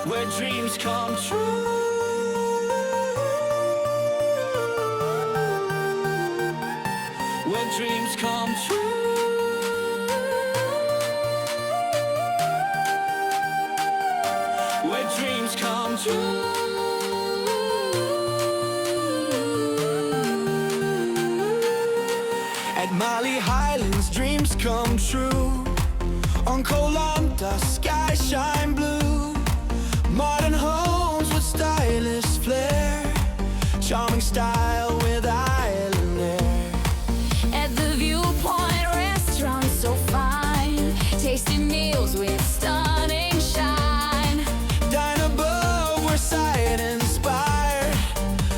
where dreams come true. Where dreams come true. Where dreams come true. At Malee Highlands, dreams come true. On Kolanta, sky shine blue. Modern homes with stylish flair. Charming style with island air. At the Viewpoint Restaurant, so fine. Tasty meals with stunning shine. Dine above where sight inspired.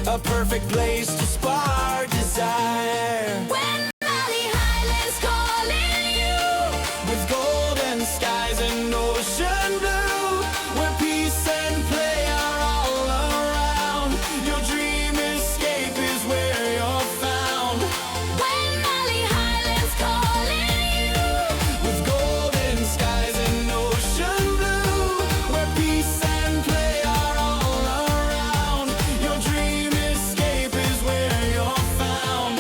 A perfect place to spark desire. When Malee Highlands calling you, With golden skies and ocean blue, where peace and play are all around. Your dream escape is where you're found. when Malee Highlands calling you, With golden skies and ocean blue, where peace and play are all around. Your dream escape is where you're found.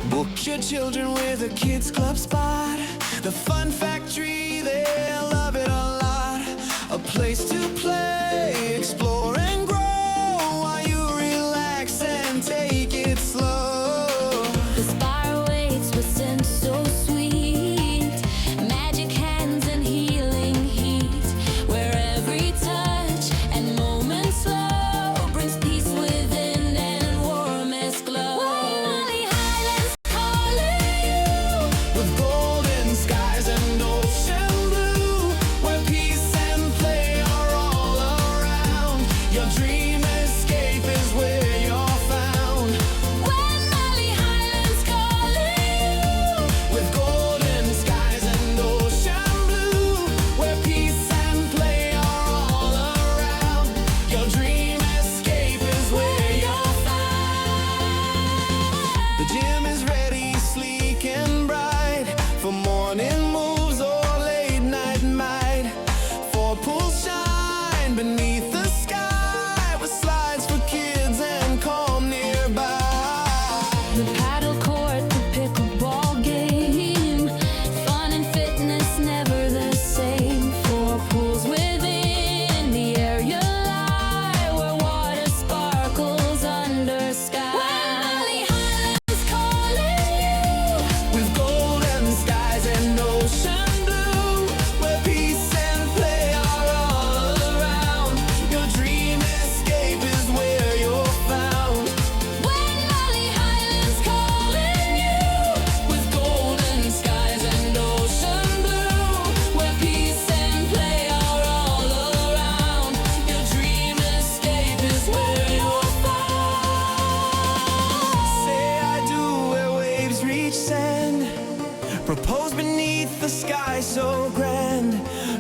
Book your children with a kids club spot. The fun factory, they'll love it a lot. A place to play, explore and grow, while you relax and take it slow. the spa waits with scent so sweet. Magic hands and healing heat, where every touch and moment slow brings peace within and warmest glow. When Malee Highlands calling you, With golden skies and ocean blue, where peace and play are all around. Your dream escape is where you're found. when Malee Highlands calling you, With golden skies and ocean blue, where peace and play are all around. Your dream escape is where you're found. The gym is ready, sleek and bright, for morning moves or late night might. Four pools shine beneath the sky, with slides for kids and calm nearby. the paddle court, the pickleball game. Fun and fitness never the same. Four pools within the area lie, where water sparkles under sky. When Malee Highlands calling you, With golden skies and ocean blue, where peace and play are all around. Your dream escape is where you're found. when Malee Highlands calling you, With golden skies and ocean blue, where peace and play are all around. Your dream escape is where you're found. Say I do where waves reach sand. Propose beneath the sky so grand.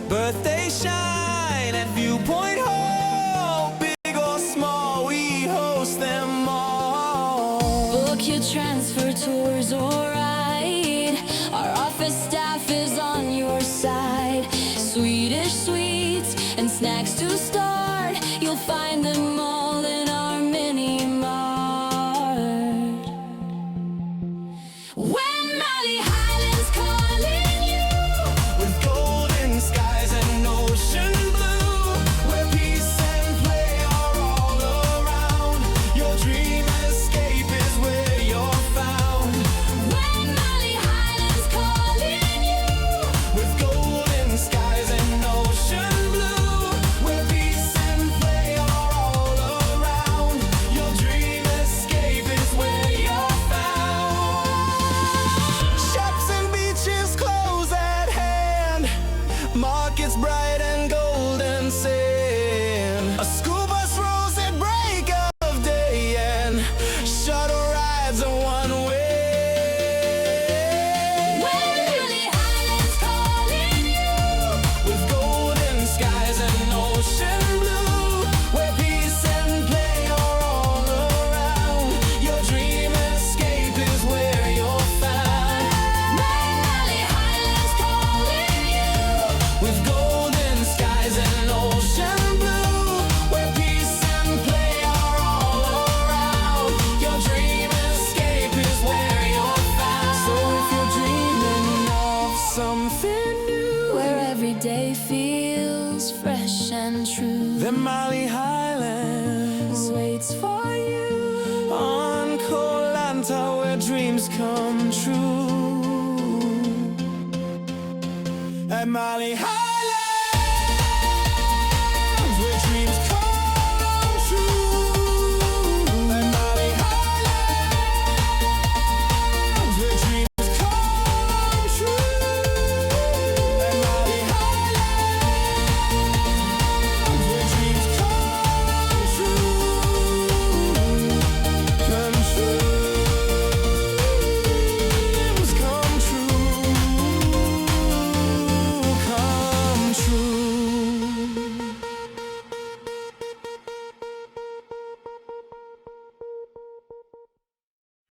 Birthday shine at Viewpoint Hall. Big or small, we host them all. book your transfer tours or ride. Our office staff is on your side. Swedish sweets and snacks to start. You'll find them all in our mini mart. When Malee Highlands calling you, With golden skies and ocean blue, where peace and play are all around. Your dream escape is where you're found. when Malee Highlands calling you, With golden skies and ocean blue, where peace and play are all around. Your dream escape is where you're found. Shops The Malee Highlands waits for you. on Koh where dreams come true. At Malee Highlands.